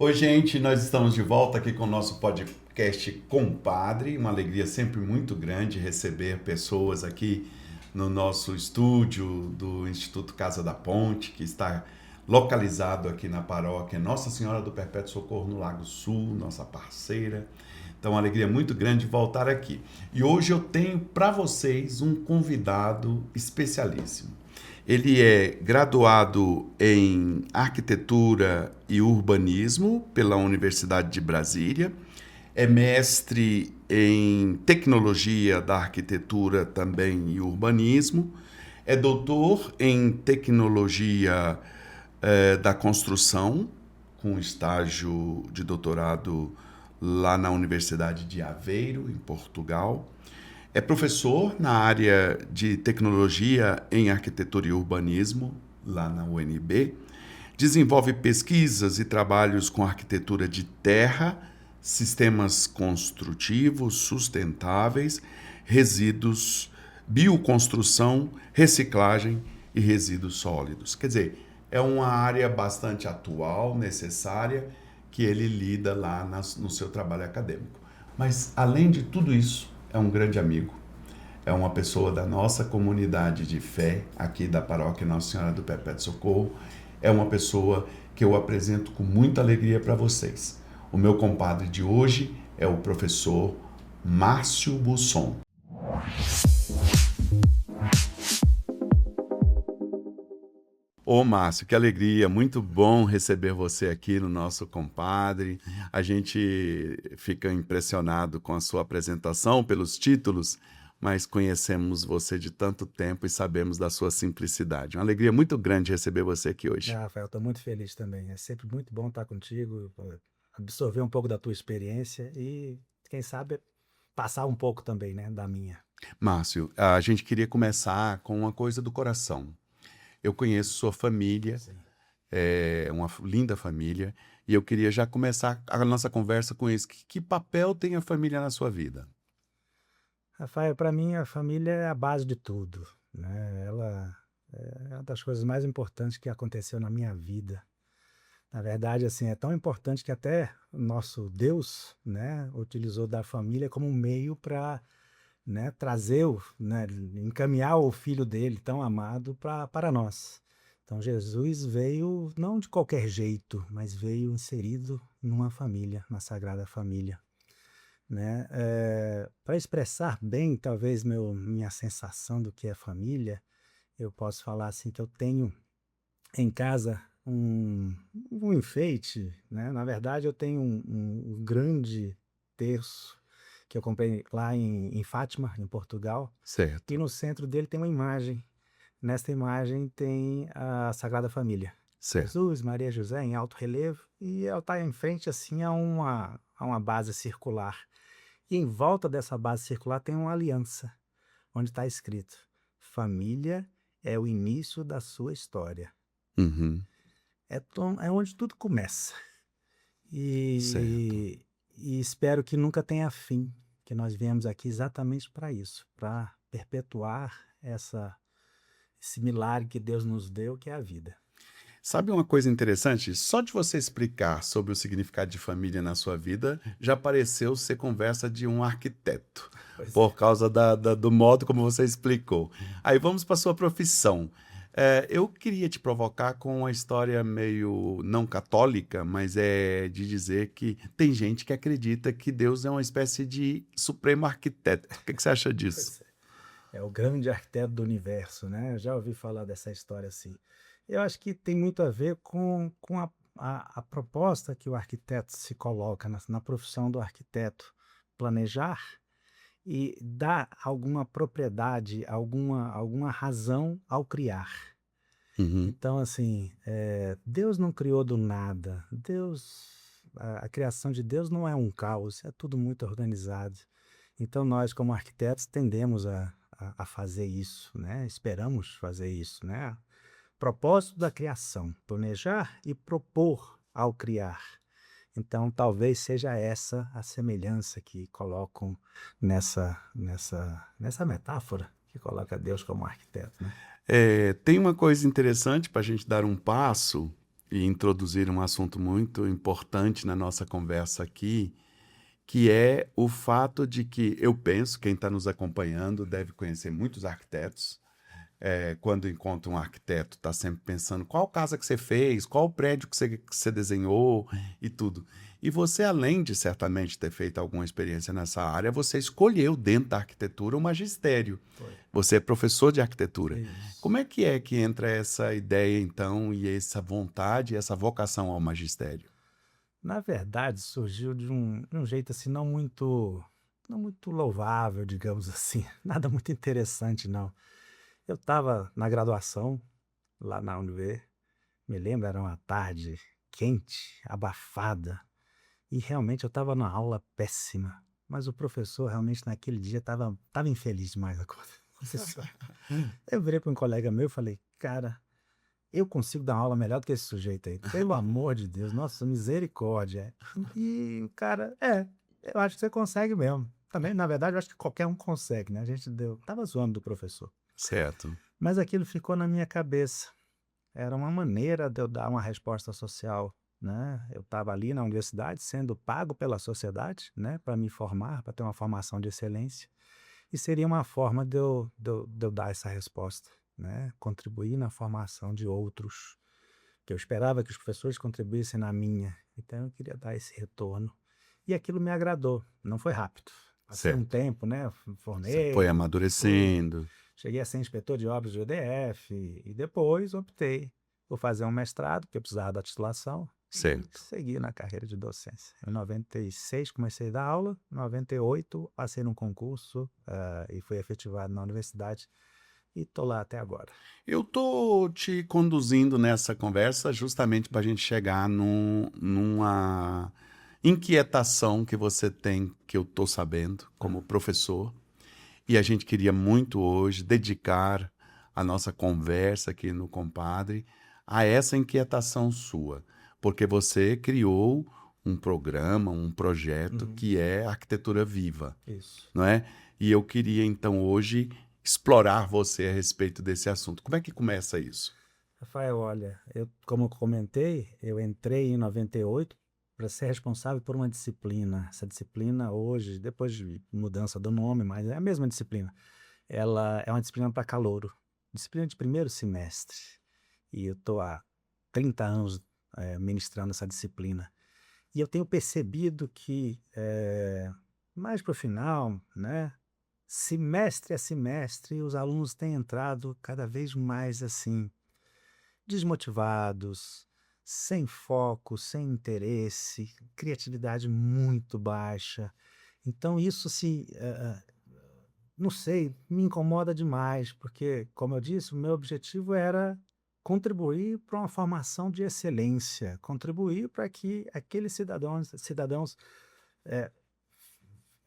Oi, gente, nós estamos de volta aqui com o nosso podcast Compadre. Uma alegria sempre muito grande receber pessoas aqui no nosso estúdio do Instituto Casa da Ponte, que está localizado aqui na paróquia Nossa Senhora do Perpétuo Socorro, no Lago Sul, nossa parceira. Então, uma alegria muito grande voltar aqui. E hoje eu tenho para vocês um convidado especialíssimo. Ele é graduado em Arquitetura e Urbanismo pela Universidade de Brasília, é mestre em Tecnologia da Arquitetura também e Urbanismo, é doutor em Tecnologia da Construção, com estágio de doutorado lá na Universidade de Aveiro, em Portugal. É professor na área de tecnologia em arquitetura e urbanismo, lá na UNB. Desenvolve pesquisas e trabalhos com arquitetura de terra, sistemas construtivos sustentáveis, resíduos, bioconstrução, reciclagem e resíduos sólidos. Quer dizer, é uma área bastante atual, necessária, que ele lida lá no seu trabalho acadêmico. Mas, além de tudo isso, é um grande amigo, é uma pessoa da nossa comunidade de fé, aqui da paróquia Nossa Senhora do Perpétuo Socorro, é uma pessoa que eu apresento com muita alegria para vocês. O meu compadre de hoje é o professor Márcio Busson. Ô Márcio, que alegria, muito bom receber você aqui no nosso compadre. A gente fica impressionado com a sua apresentação, pelos títulos, mas conhecemos você de tanto tempo e sabemos da sua simplicidade. Uma alegria muito grande receber você aqui hoje. Rafael, estou muito feliz também. É sempre muito bom estar contigo, absorver um pouco da tua experiência e, quem sabe, passar um pouco também, né, da minha. Márcio, a gente queria começar com uma coisa do coração. Eu conheço sua família, Sim. é uma linda família, e eu queria já começar a nossa conversa com isso. Que papel tem a família na sua vida? Rafael, para mim, a família é a base de tudo, né? Ela é uma das coisas mais importantes que aconteceu na minha vida. Na verdade, assim, é tão importante que até o nosso Deus, né, utilizou da família como um meio para, né, trazer, né, encaminhar o filho dele tão amado para nós. Então Jesus veio não de qualquer jeito, mas veio inserido numa família, na Sagrada Família, né? Para expressar bem, talvez minha sensação do que é família, eu posso falar assim que eu tenho em casa um enfeite, né? Na verdade, eu tenho um grande terço que eu comprei lá em Fátima, em Portugal, e Certo, no centro dele tem uma imagem. Nesta imagem tem a Sagrada Família. certo. Jesus, Maria, José em alto relevo, e ela está em frente assim a uma base circular. E em volta dessa base circular tem uma aliança, onde está escrito: Família é o início da sua história. Uhum, É onde tudo começa. certo. E espero que nunca tenha fim, que nós viemos aqui exatamente para isso, para perpetuar esse milagre que Deus nos deu, que é a vida. Sabe uma coisa interessante? Só de você explicar sobre o significado de família na sua vida, já pareceu ser conversa de um arquiteto, Pois é. por causa do modo como você explicou. Aí vamos para sua profissão. Eu queria te provocar com uma história meio não católica, mas é de dizer que tem gente que acredita que Deus é uma espécie de supremo arquiteto. O que você acha disso? Pois é. É o grande arquiteto do universo, né? Eu já ouvi falar dessa história assim. Eu acho que tem muito a ver com a proposta que o arquiteto se coloca na profissão do arquiteto, planejar e dar alguma propriedade, alguma razão ao criar. Uhum, Então, assim, Deus não criou do nada. A criação de Deus não é um caos, é tudo muito organizado. Então, nós, como arquitetos, tendemos a fazer isso, né? Esperamos fazer isso, né? Propósito da criação: planejar e propor ao criar. Então, talvez seja essa a semelhança que colocam nessa metáfora que coloca Deus como arquiteto, né? Tem uma coisa interessante para a gente dar um passo. e introduzir um assunto muito importante na nossa conversa aqui, que é o fato de que eu penso, quem está nos acompanhando deve conhecer muitos arquitetos. Quando encontra um arquiteto, está sempre pensando qual casa que você fez, qual prédio que você desenhou e tudo. E você, além de certamente ter feito alguma experiência nessa área, você escolheu dentro da arquitetura o magistério. Foi. Você é professor de arquitetura. Isso. Como é que entra essa ideia, então, e essa vontade, essa vocação ao magistério? Na verdade, surgiu de um jeito assim não muito louvável, digamos assim, nada muito interessante não. Eu estava na graduação, lá na UniV, me lembro, era uma tarde quente, abafada, e realmente eu estava numa aula péssima, mas o professor realmente naquele dia estava infeliz demais da conta. Professor. Eu virei para um colega meu e falei: "Cara, eu consigo dar uma aula melhor do que esse sujeito aí, pelo amor de Deus, nossa, misericórdia". E o cara: eu acho que você consegue mesmo". Também, na verdade, eu acho que qualquer um consegue, né, a gente estava zoando do professor. Certo. Mas aquilo ficou na minha cabeça. Era uma maneira de eu dar uma resposta social, né. Eu estava ali na universidade sendo pago pela sociedade, né, para me formar, para ter uma formação de excelência, e seria uma forma de eu dar essa resposta, né, contribuir na formação de outros, que eu esperava que os professores contribuíssem na minha, então eu queria dar esse retorno. E aquilo me agradou, não foi rápido. Passei um Certo. tempo, né, Você foi formei, fui amadurecendo. cheguei a ser inspetor de obras do EDF e depois optei por fazer um mestrado, porque eu precisava da titulação, e Certo. segui na carreira de docência. Em 96 comecei a dar aula, em 98 passei num concurso, e fui efetivado na universidade e estou lá até agora. Eu tô te conduzindo nessa conversa justamente para a gente chegar numa inquietação que você tem, que eu tô sabendo, como professor, e a gente queria muito hoje dedicar a nossa conversa aqui no Compadre a essa inquietação sua, porque você criou um programa, um projeto Uhum, que é Arquitetura Viva, isso. não é? E eu queria então hoje explorar você a respeito desse assunto. Como é que começa isso? Rafael, olha, como eu comentei, eu entrei em 98 para ser responsável por uma disciplina. Essa disciplina hoje, depois de mudança do nome, mas é a mesma disciplina. Ela é uma disciplina para calouro, disciplina de primeiro semestre. E eu estou há 30 anos ministrando essa disciplina. E eu tenho percebido que, mais para o final, né, semestre a semestre, os alunos têm entrado cada vez mais assim, desmotivados, sem foco, sem interesse, criatividade muito baixa. Então isso não sei, me incomoda demais, porque, como eu disse, o meu objetivo era contribuir para uma formação de excelência, contribuir para que aqueles cidadãos eh,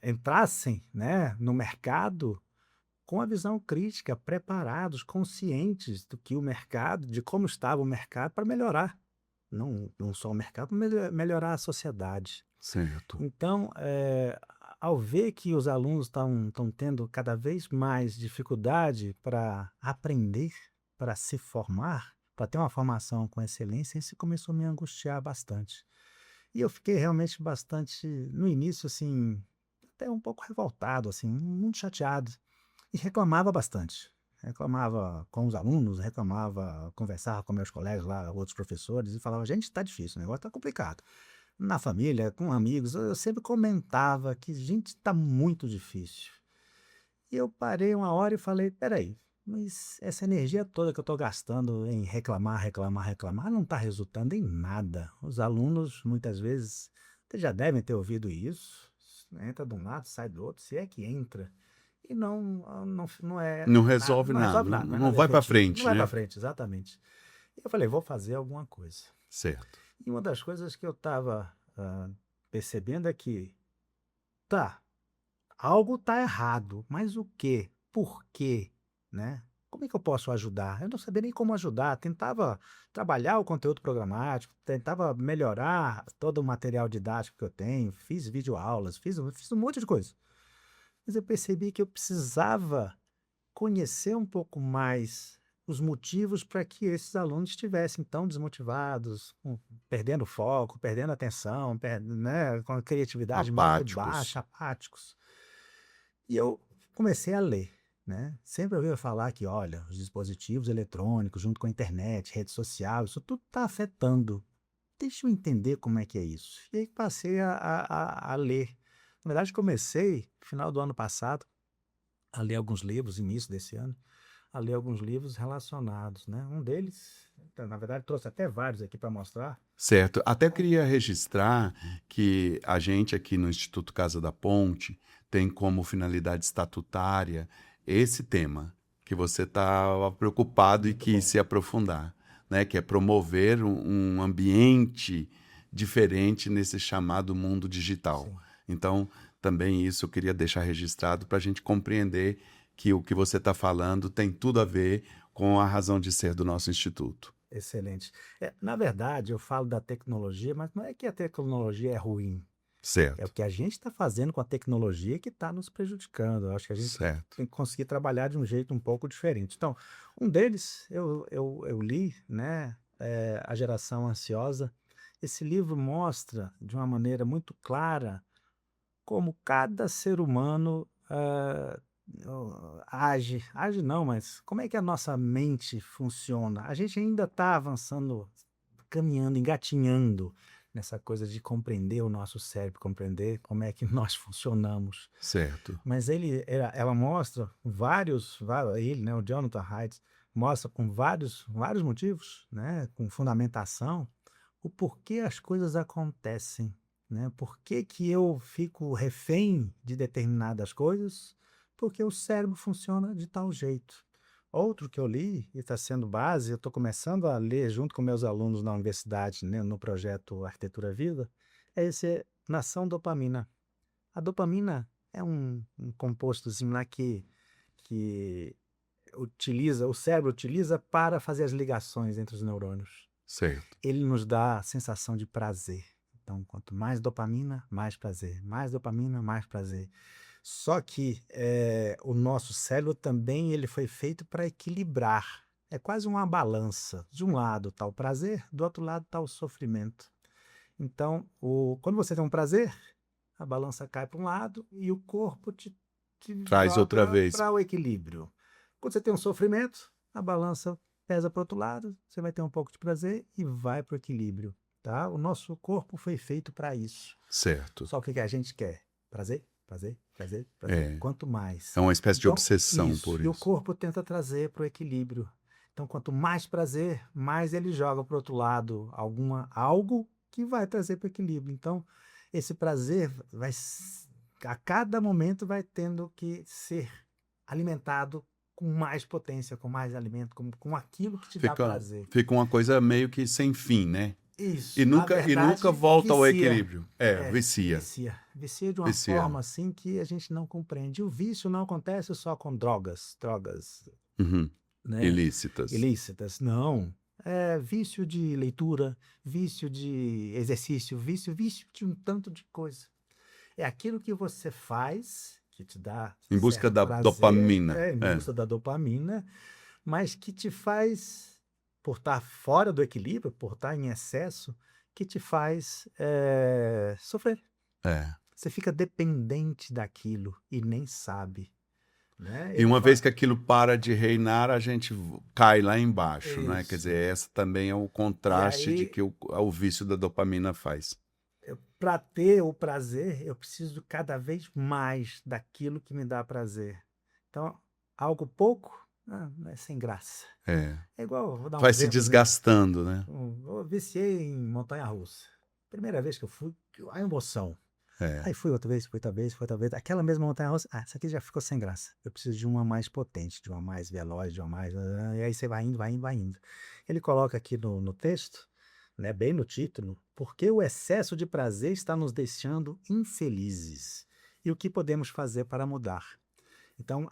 entrassem, né, no mercado com a visão crítica, preparados, conscientes do que o mercado, de como estava o mercado para melhorar, não só o mercado, mas melhorar a sociedade. Certo. Então, ao ver que os alunos estão tendo cada vez mais dificuldade para aprender, para se formar, para ter uma formação com excelência, isso começou a me angustiar bastante. E eu fiquei realmente bastante, no início, assim, até um pouco revoltado, assim, muito chateado. E reclamava bastante. Reclamava com os alunos, reclamava, conversava com meus colegas lá, outros professores, e falava: gente, está difícil, o negócio está complicado. Na família, com amigos, eu sempre comentava que, gente, está muito difícil. E eu parei uma hora e falei: peraí, mas essa energia toda que eu estou gastando em reclamar, reclamar, reclamar, não está resultando em nada. Os alunos, muitas vezes, vocês já devem ter ouvido isso. Entra de um lado, sai do outro, se é que entra. E não é Não nada, resolve não nada, resolve não, nada, não é não nada vai para efetivo. Não frente, vai para né? frente, exatamente. E eu falei: vou fazer alguma coisa. Certo. E uma das coisas que eu estava percebendo é que, tá, algo tá errado, mas o quê? Por quê? Né? Como é que eu posso ajudar? Eu não sabia nem como ajudar. Tentava trabalhar o conteúdo programático, tentava melhorar todo o material didático que eu tenho, fiz videoaulas, fiz um monte de coisa. Mas eu percebi que eu precisava conhecer um pouco mais os motivos para que esses alunos estivessem tão desmotivados, perdendo foco, perdendo atenção, né, com a criatividade muito Apáticos. baixa, apáticos. E eu comecei a ler, né? Sempre ouvi falar que, olha, os dispositivos eletrônicos, junto com a internet, rede social, isso tudo está afetando. Deixa eu entender como é que é isso. E aí passei a ler. Na verdade, comecei, no final do ano passado, a ler alguns livros, início desse ano, a ler alguns livros relacionados, né? Um deles, na verdade, trouxe até vários aqui para mostrar. Certo. Até queria registrar que a gente aqui no Instituto Casa da Ponte tem como finalidade estatutária esse tema que você estava preocupado e Muito quis bom. se aprofundar, né? Que é promover um ambiente diferente nesse chamado mundo digital. Sim, Então, também isso eu queria deixar registrado para a gente compreender que o que você está falando tem tudo a ver com a razão de ser do nosso instituto. excelente. Na verdade, eu falo da tecnologia, mas não é que a tecnologia é ruim. É o Certo, que a gente está fazendo com a tecnologia que está nos prejudicando. Eu acho que a gente certo. tem que conseguir trabalhar de um jeito um pouco diferente. Então, um deles eu li, né? A Geração Ansiosa. Esse livro mostra de uma maneira muito clara como cada ser humano age não, mas como é que a nossa mente funciona? A gente ainda está avançando, caminhando, engatinhando nessa coisa de compreender o nosso cérebro, compreender como é que nós funcionamos. Certo, Mas ela mostra ele, né, o Jonathan Haidt, mostra com vários motivos, né, com fundamentação, o porquê as coisas acontecem, né? Por que que eu fico refém de determinadas coisas? Porque o cérebro funciona de tal jeito. Outro que eu li e está sendo base, eu estou começando a ler junto com meus alunos na universidade, né, no projeto Arquitetura Viva, é esse Nação Dopamina. A dopamina é um compostozinho lá que o cérebro utiliza para fazer as ligações entre os neurônios. certo. Ele nos dá a sensação de prazer. Então, quanto mais dopamina, mais prazer. Mais dopamina, mais prazer. Só que o nosso cérebro também ele foi feito para equilibrar. É quase uma balança. De um lado está o prazer, do outro lado está o sofrimento. Então, quando você tem um prazer, a balança cai para um lado e o corpo te Traz outra joga vez. para o equilíbrio. Quando você tem um sofrimento, a balança pesa para o outro lado, você vai ter um pouco de prazer e vai para o equilíbrio, tá? O nosso corpo foi feito para isso. Certo. Só o que que a gente quer? Prazer, prazer, prazer, prazer. É. Quanto É mais. uma espécie de Então, obsessão isso. por E o isso. corpo tenta trazer para o equilíbrio. Então, quanto mais prazer, mais ele joga para o outro lado algo que vai trazer para o equilíbrio. Então, esse prazer a cada momento vai tendo que ser alimentado com mais potência, com mais alimento, com aquilo que te dá Fica, prazer. fica uma coisa meio que sem fim, né? Isso, na E nunca verdade, volta ao vicia. equilíbrio. É, vicia. Vicia. Vicia de uma Vicia. forma assim que a gente não compreende. O vício não acontece só com drogas, Uhum. né, Ilícitas. ilícitas, não. É vício de leitura, vício de exercício, vício de um tanto de coisa. É aquilo que você faz que te dá Em busca certo da prazer, dopamina. em É. busca da dopamina, mas que te faz, por estar fora do equilíbrio, por estar em excesso, que te faz sofrer. É. Você fica dependente daquilo e nem sabe, né? E Ele uma vez fala que aquilo para de reinar, a gente cai lá embaixo, né? Quer isso. dizer, essa também é o E contraste de aí, que o vício da dopamina faz. para ter o prazer, eu preciso cada vez mais daquilo que me dá prazer. Então, algo pouco, é sem graça. É. É igual, vou dar um Vai se exemplozinho. desgastando, né? Eu viciei em montanha-russa. Primeira vez que eu fui, a emoção. É. Aí fui outra vez, fui outra vez, fui outra vez. Aquela mesma montanha-russa, essa aqui já ficou sem graça. Eu preciso de uma mais potente, de uma mais veloz, de uma mais. E aí você vai indo, vai indo, vai indo. Ele coloca aqui no texto, né, bem no título, porque o excesso de prazer está nos deixando infelizes. E o que podemos fazer para mudar? Então,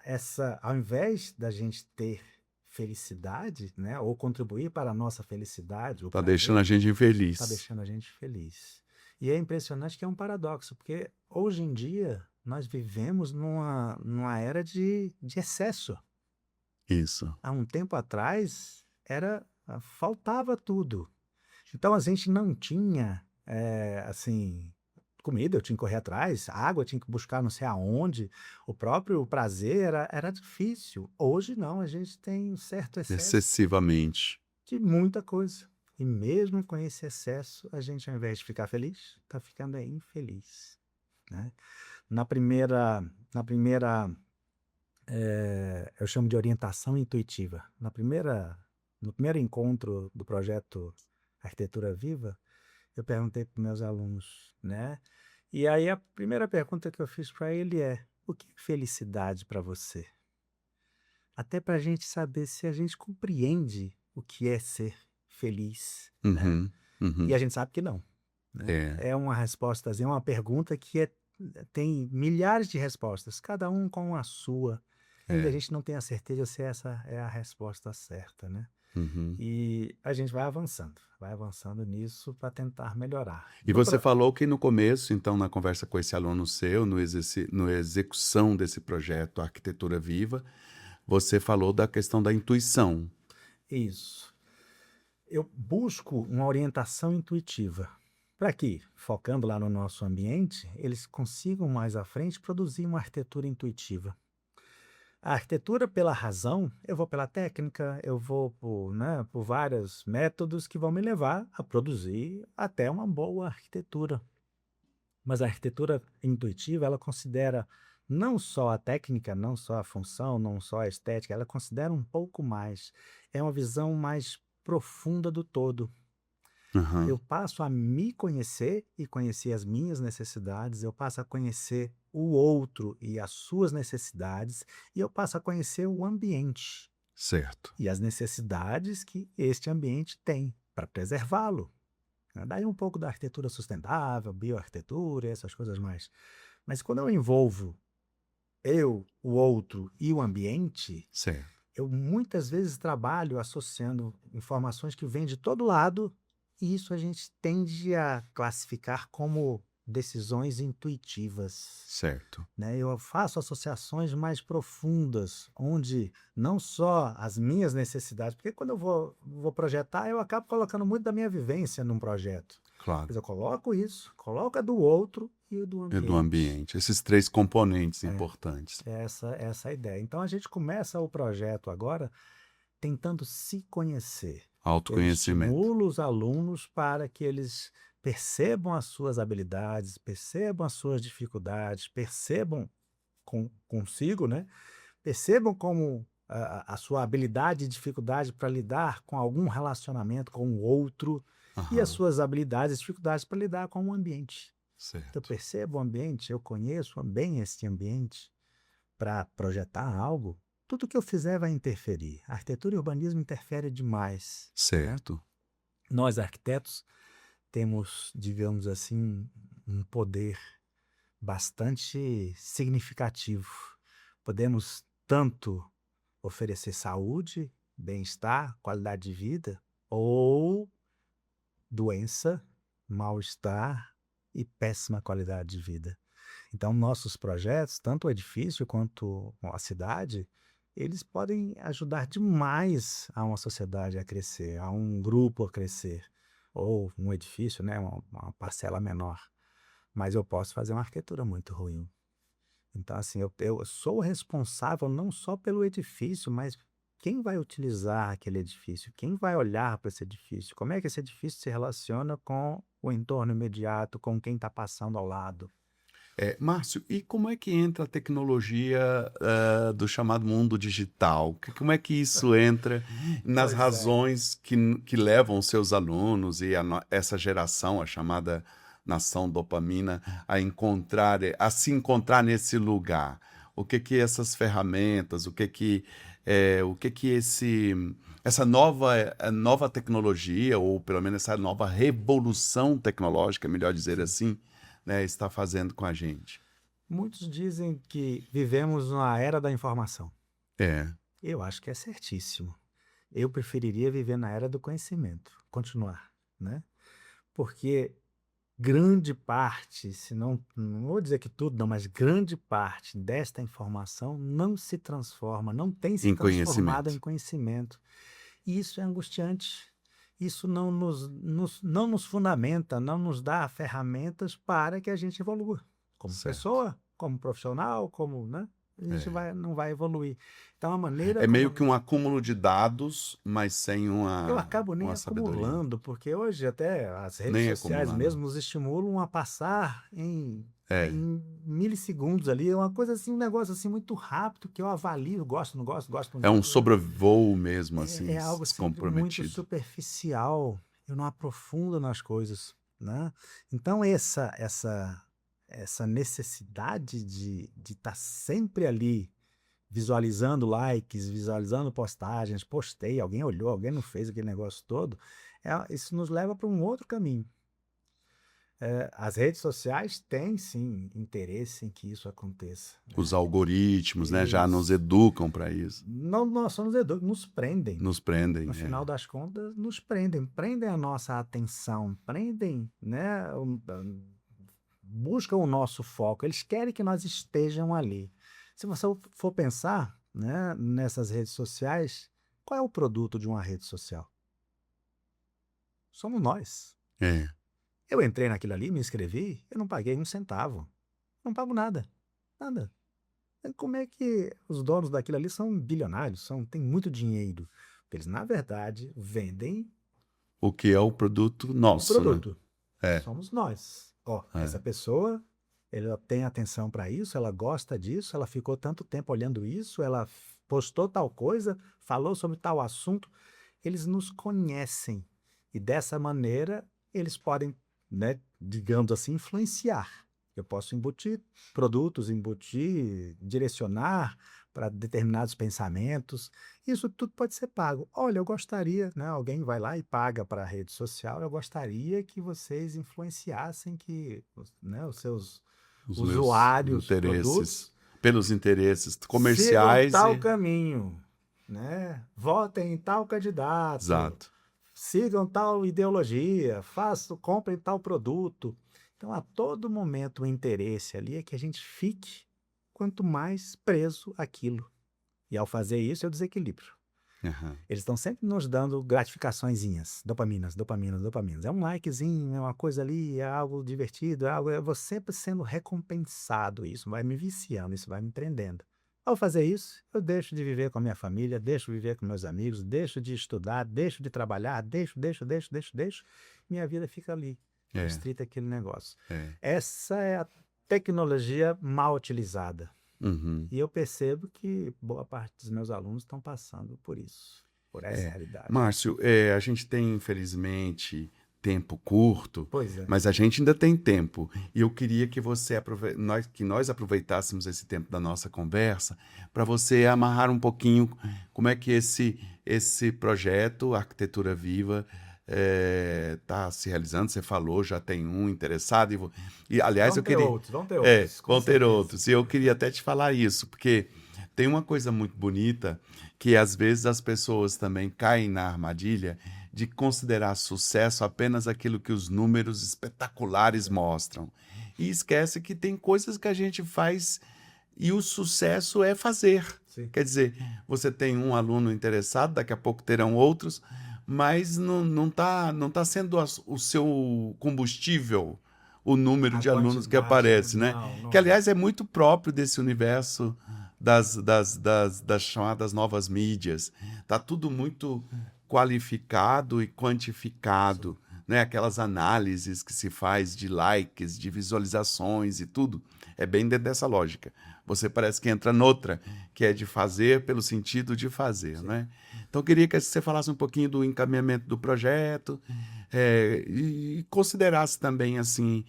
ao invés da gente ter felicidade, né, ou contribuir para a nossa felicidade, o Tá deixando prazer, a gente está infeliz. deixando a gente feliz. E é impressionante que é um paradoxo, porque hoje em dia nós vivemos numa era de excesso. Isso. Há um tempo atrás faltava tudo. Então a gente não tinha, assim, comida, eu tinha que correr atrás, água eu tinha que buscar não sei aonde, o próprio prazer era difícil. Hoje não, a gente tem um certo excesso Excessivamente. de muita coisa. E mesmo com esse excesso, a gente, ao invés de ficar feliz, está ficando infeliz, né? Na primeira, eu chamo de orientação intuitiva. No primeiro encontro do projeto Arquitetura Viva, eu perguntei para meus alunos, né? E aí a primeira pergunta que eu fiz para ele é: o que é felicidade para você? Até para a gente saber se a gente compreende o que é ser feliz, né? Uhum, E uhum. a gente sabe que não, né? É, É uma resposta, é uma pergunta que tem milhares de respostas, cada um com a sua. Ainda a é. gente não tem a certeza se essa é a resposta certa, né? Uhum. E a gente vai avançando nisso para tentar melhorar. E você falou que no começo, então, na conversa com esse aluno seu, no execução desse projeto Arquitetura Viva, você falou da questão da intuição. Isso. Eu busco uma orientação intuitiva para que, focando lá no nosso ambiente, eles consigam mais à frente produzir uma arquitetura intuitiva. A arquitetura pela razão, eu vou pela técnica, eu vou por, né, por vários métodos que vão me levar a produzir até uma boa arquitetura. Mas a arquitetura intuitiva, ela considera não só a técnica, não só a função, não só a estética, ela considera um pouco mais. É uma visão mais profunda do todo. Eu Aham, passo a me conhecer e conhecer as minhas necessidades, eu passo a conhecer o outro e as suas necessidades, e eu passo a conhecer o ambiente certo. e as necessidades que este ambiente tem para preservá-lo, né? Daí um pouco da arquitetura sustentável, bioarquitetura, essas coisas mais. Mas quando eu envolvo eu, o outro e o ambiente, Certo. eu muitas vezes trabalho associando informações que vêm de todo lado, e isso a gente tende a classificar como decisões intuitivas, Certo. né? Eu faço associações mais profundas, onde não só as minhas necessidades, porque quando eu vou projetar, eu acabo colocando muito da minha vivência num projeto. Claro. Mas eu coloco isso, coloco a do outro e o do E do ambiente. ambiente. Esses três componentes É, importantes. essa é a ideia. Então a gente começa o projeto agora tentando se conhecer. Eu Autoconhecimento. estimulo os alunos para que eles percebam as suas habilidades, percebam as suas dificuldades, percebam consigo, né? Percebam como a sua habilidade e dificuldade para lidar com algum relacionamento com o outro e as Aham, suas habilidades e dificuldades para lidar com o ambiente. Então, eu certo. percebo o ambiente, eu conheço bem esse ambiente para projetar algo. Tudo que eu fizer vai interferir. A arquitetura e o urbanismo interferem demais, né? Certo. Nós, arquitetos, temos, digamos assim, um poder bastante significativo. Podemos tanto oferecer saúde, bem-estar, qualidade de vida, ou doença, mal-estar e péssima qualidade de vida. Então, nossos projetos, tanto o edifício quanto a cidade, eles podem ajudar demais a uma sociedade a crescer, a um grupo a crescer, ou um edifício, né, uma parcela menor. Mas eu posso fazer uma arquitetura muito ruim. Então, assim, eu sou responsável não só pelo edifício, mas quem vai utilizar aquele edifício, quem vai olhar para esse edifício, como é que esse edifício se relaciona com o entorno imediato, com quem está passando ao lado. Márcio, e como é que entra a tecnologia, do chamado mundo digital? Como é que isso entra nas Pois é. razões que levam os seus alunos e essa geração, a chamada nação dopamina, a se encontrar nesse lugar? O que que essas ferramentas, o que que essa nova tecnologia, ou pelo menos essa nova revolução tecnológica, melhor dizer Sim. assim, né, está fazendo com a gente? Muitos dizem que vivemos na era da informação. É, Eu acho que é certíssimo. Eu preferiria viver na era do conhecimento, continuar, né? Porque grande parte, se não vou dizer que tudo, não, mas grande parte desta informação não se transforma, não tem se Em transformado em conhecimento. conhecimento. E isso é angustiante. Isso não nos fundamenta, não nos dá ferramentas para que a gente evolua. Como Certo. pessoa, como profissional, como, né? A gente É. não vai evoluir. Então, a maneira É meio que como um acúmulo de dados, mas sem eu acabo nem uma sabedoria. acumulando, porque hoje até as redes Nem sociais acumulando. mesmo nos estimulam a passar É. em milissegundos ali, é uma coisa assim, um negócio assim muito rápido que eu avalio, gosto, não gosto, gosto, não É um gosto. sobrevoo mesmo, É assim, algo sempre muito descomprometido. superficial, eu não aprofundo nas coisas, né. Então essa necessidade de estar sempre ali, visualizando likes, visualizando postagens, postei, alguém olhou, alguém não fez aquele negócio todo, isso nos leva para um outro caminho. As redes sociais têm sim interesse em que isso aconteça, Os né. algoritmos, né, já nos Isso. educam para isso. Não, nós somos edu nos prendem. Nos prendem, No final das contas, nos prendem, prendem a nossa atenção, prendem, né, buscam o nosso foco, eles querem que nós estejam ali. Se você for pensar, né, nessas redes sociais, qual é o produto de uma rede social? Somos nós. É. Eu entrei naquilo ali, me inscrevi, eu não paguei um centavo, não pago nada, nada. Como é que os donos daquilo ali são bilionários, têm muito dinheiro? Eles, na verdade, vendem O que é o produto o nosso, né. produto. É, Somos nós. Ó, essa é. pessoa, ela tem atenção para isso, ela gosta disso, ela ficou tanto tempo olhando isso, ela postou tal coisa, falou sobre tal assunto. Eles nos conhecem e dessa maneira eles podem, né, digamos assim, influenciar. Eu posso embutir produtos, embutir, direcionar para determinados pensamentos. Isso tudo pode ser pago. Olha, eu gostaria, né, alguém vai lá e paga para a rede social, eu gostaria que vocês influenciassem que, né, os seus Os meus usuários, interesses, produtos, pelos interesses sigam comerciais tal e caminho, né? Votem em tal candidato, exato. sigam tal ideologia, façam, comprem tal produto. Então, a todo momento o interesse ali é que a gente fique quanto mais preso àquilo. E ao fazer isso, é o desequilíbrio. Aham. Eles estão sempre nos dando gratificaçõezinhas, dopaminas, dopaminas, dopaminas. É um likezinho, é uma coisa ali, é algo divertido, é algo, eu vou sempre sendo recompensado. Isso vai me viciando, isso vai me prendendo. Ao fazer isso, eu deixo de viver com a minha família, deixo de viver com meus amigos, deixo de estudar, deixo de trabalhar, deixo. Minha vida fica ali, É, restrita àquele negócio. é. Essa é a tecnologia mal utilizada. Uhum. E eu percebo que boa parte dos meus alunos estão passando por isso, por essa É. realidade. Márcio, a gente tem, infelizmente, tempo curto, Pois é. mas a gente ainda tem tempo. E eu queria que que nós aproveitássemos esse tempo da nossa conversa para você amarrar um pouquinho como é que esse projeto, Arquitetura Viva, está se realizando. Você falou, já tem um interessado. Aliás, eu queria. Vão ter outros, com Vão ter certeza. outros. E eu queria até te falar isso, porque tem uma coisa muito bonita que às vezes as pessoas também caem na armadilha de considerar sucesso apenas aquilo que os números espetaculares mostram. E esquece que tem coisas que a gente faz e o sucesso é fazer. Sim. Quer dizer, você tem um aluno interessado, daqui a pouco terão outros, mas não tá sendo o seu combustível o número A de alunos que quantidade, aparece, né? não, Que, não é. aliás, é muito próprio desse universo das chamadas novas mídias. Tá tudo muito qualificado e quantificado, né? Aquelas análises que se faz de likes, de visualizações e tudo, é bem dentro dessa lógica. Você parece que entra noutra, que é de fazer pelo sentido de fazer, né? Então, eu queria que você falasse um pouquinho do encaminhamento do projeto, e considerasse também, assim,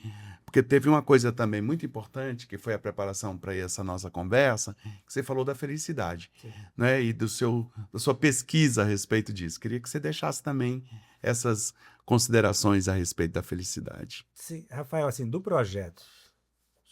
porque teve uma coisa também muito importante, que foi a preparação para essa nossa conversa, que você falou da felicidade, Sim. né? E da sua pesquisa a respeito disso. Queria que você deixasse também essas considerações a respeito da felicidade. Sim, Rafael, assim, do projeto,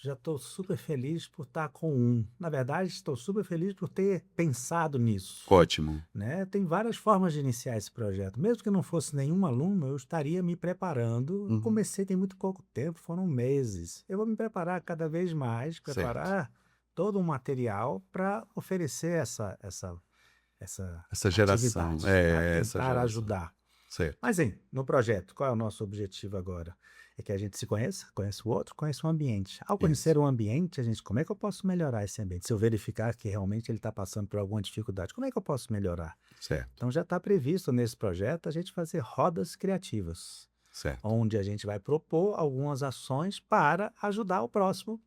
já estou super feliz por estar com um. Na verdade, estou super feliz por ter pensado nisso, Ótimo. né? Tem várias formas de iniciar esse projeto. Mesmo que não fosse nenhum aluno, eu estaria me preparando. Uhum. Comecei tem muito pouco tempo, foram meses. Eu vou me preparar cada vez mais, Certo. preparar todo um material para oferecer essa Essa geração, atividade, para essa tentar geração. ajudar. Certo. Mas, hein, no projeto, qual é o nosso objetivo agora? É que a gente se conheça, conheça o outro, conheça o ambiente. Ao Isso. conhecer o ambiente, a gente, como é que eu posso melhorar esse ambiente? Se eu verificar que realmente ele está passando por alguma dificuldade, como é que eu posso melhorar? Certo. Então já está previsto nesse projeto a gente fazer rodas criativas, Certo. onde a gente vai propor algumas ações para ajudar o próximo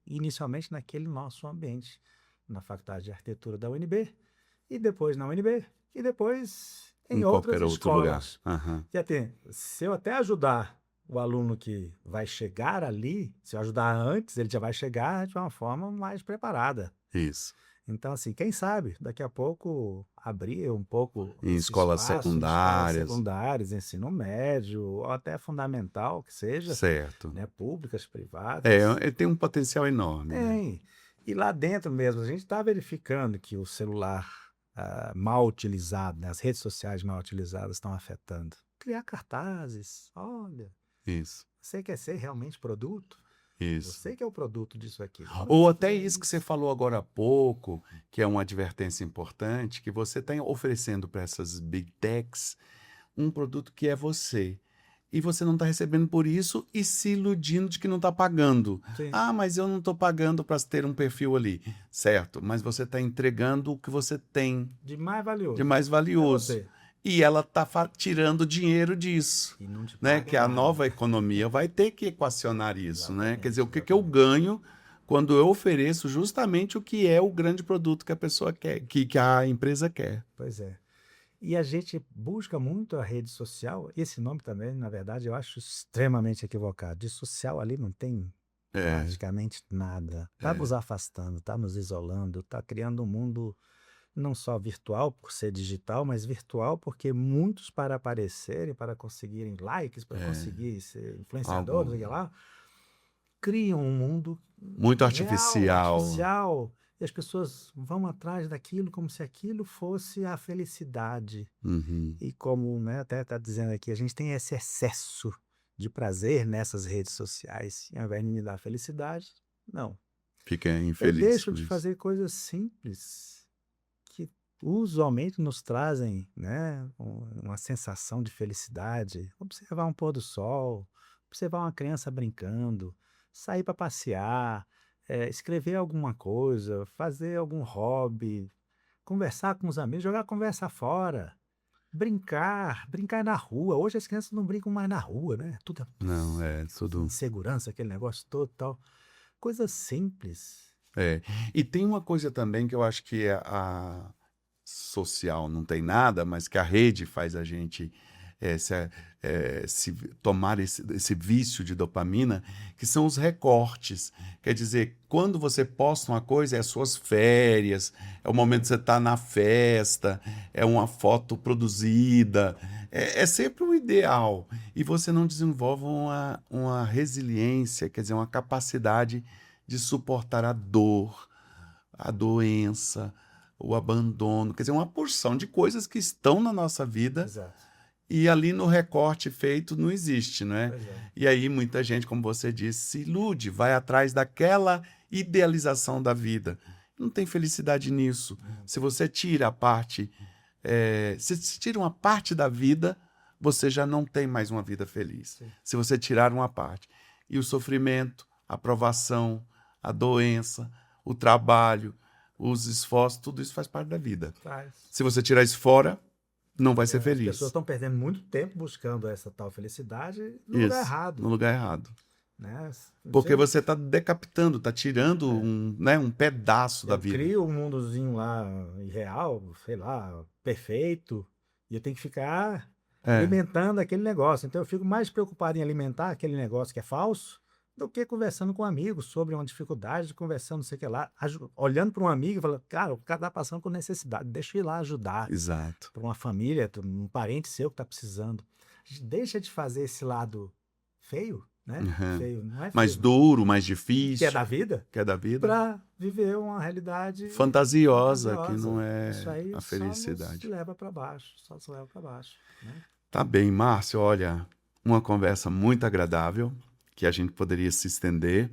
inicialmente naquele nosso ambiente, na Faculdade de Arquitetura da UNB, e depois na UNB, e depois Em em outras qualquer outro lugar. escolas. Aham. Se eu até ajudar o aluno que vai chegar ali, se eu ajudar antes, ele já vai chegar de uma forma mais preparada. Isso. Então, assim, quem sabe daqui a pouco abrir um pouco Em esse escolas espaço em escolas secundárias. secundárias, ensino médio, ou até fundamental, que seja, Certo. né, públicas, É, privadas. ele tem um potencial enorme, né? Tem. E lá dentro mesmo, a gente está verificando que o celular mal utilizado, né, as redes sociais mal utilizadas estão afetando. Criar cartazes, olha, Isso. você quer ser realmente produto? Isso. Você que é o produto disso aqui. Quando Ou você até fizer isso que você isso, falou agora há pouco, que é uma advertência importante, que você está oferecendo para essas big techs um produto que é você. E você não está recebendo por isso e se iludindo de que não está pagando. sim, Ah, mas eu não estou pagando para ter um perfil ali. Certo, mas você está entregando o que você tem de mais de valioso mais é valioso. você. E ela está tirando dinheiro disso. E não te Né? paga Que a nada. nova economia vai ter que equacionar isso. Né? Quer dizer, Exatamente, o que eu exatamente. ganho quando eu ofereço justamente o que é o grande produto que a pessoa quer, que a empresa quer. Pois é. E a gente busca muito a rede social. Esse nome também, na verdade, eu acho extremamente equivocado. De social ali não tem É, praticamente nada. Está nos é. afastando, está nos isolando, está criando um mundo não só virtual por ser digital, mas virtual porque muitos para aparecerem, para conseguirem likes, para conseguir ser influenciadores, Algo sei lá, criam um mundo muito real, artificial. artificial, e as pessoas vão atrás daquilo como se aquilo fosse a felicidade. Uhum. E como, né, até está dizendo aqui, a gente tem esse excesso de prazer nessas redes sociais, e ao invés de me dar felicidade, não. Fica Eu infeliz deixo com de isso. fazer coisas simples que usualmente nos trazem, né, uma sensação de felicidade. Observar um pôr do sol, observar uma criança brincando, sair para passear, escrever alguma coisa, fazer algum hobby, conversar com os amigos, jogar a conversa fora, brincar na rua. Hoje as crianças não brincam mais na rua, né? Tudo Não, é tudo. insegurança, aquele negócio todo, tal. Coisas simples. É. E tem uma coisa também que eu acho que a social não tem nada, mas que a rede faz a gente se tomar esse vício de dopamina, que são os recortes. Quer dizer, quando você posta uma coisa, é as suas férias, é o momento que você está na festa, é uma foto produzida, é sempre o ideal. E você não desenvolve uma resiliência, quer dizer, uma capacidade de suportar a doença, o abandono, quer dizer, uma porção de coisas que estão na nossa vida Exato. e ali no recorte feito não existe, não é? Pois é. E aí muita gente, como você disse, se ilude, vai atrás daquela idealização da vida. Não tem felicidade nisso. Se você tira a parte, se tira uma parte da vida, você já não tem mais uma vida feliz. Sim. Se você tirar uma parte. E o sofrimento, a provação, a doença, o trabalho, os esforços, tudo isso faz parte da vida. Faz. Se você tirar isso fora, não vai ser As pessoas feliz. estão perdendo muito tempo buscando essa tal felicidade no lugar Isso, errado, no lugar errado. né? Porque você está decapitando, está tirando É. um pedaço da Eu vida. crio um mundozinho lá irreal, sei lá, perfeito, e eu tenho que ficar É, alimentando aquele negócio. Então eu fico mais preocupado em alimentar aquele negócio que é falso do que conversando com amigos sobre uma dificuldade, conversando, não sei o que lá, olhando para um amigo e falando, cara, o cara está passando por necessidade, deixa eu ir lá ajudar. exato. Para uma família, um parente seu que está precisando. A gente deixa de fazer esse lado feio né? Uhum. Feio, não é Mais feio, duro, mais que é difícil, da vida, que é da vida. para viver uma realidade Fantasiosa, que não fantasiosa. Isso é aí a só nos felicidade. leva para baixo, só nos leva para baixo, né? Tá bem, Márcio, olha, uma conversa muito agradável, que a gente poderia se estender,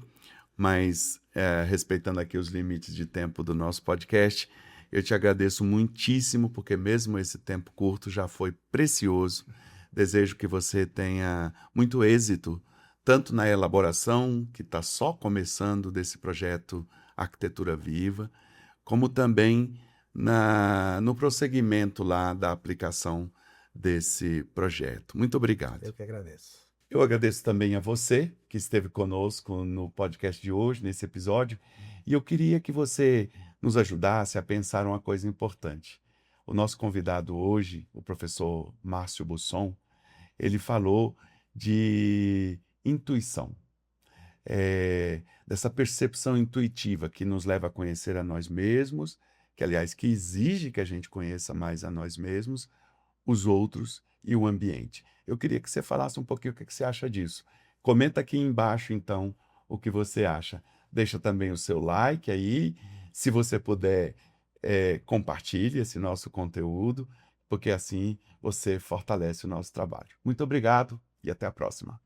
mas respeitando aqui os limites de tempo do nosso podcast, eu te agradeço muitíssimo, porque mesmo esse tempo curto já foi precioso. Desejo que você tenha muito êxito, tanto na elaboração, que está só começando, desse projeto Arquitetura Viva, como também no prosseguimento lá da aplicação desse projeto. Muito obrigado. Eu que agradeço. Eu agradeço também a você que esteve conosco no podcast de hoje, nesse episódio, e eu queria que você nos ajudasse a pensar uma coisa importante. O nosso convidado hoje, o professor Márcio Busson, ele falou de intuição, dessa percepção intuitiva que nos leva a conhecer a nós mesmos, que, aliás, que exige que a gente conheça mais a nós mesmos, os outros e o ambiente. Eu queria que você falasse um pouquinho o que você acha disso. Comenta aqui embaixo, então, o que você acha. Deixa também o seu like aí. Se você puder, compartilhe esse nosso conteúdo, porque assim você fortalece o nosso trabalho. Muito obrigado e até a próxima.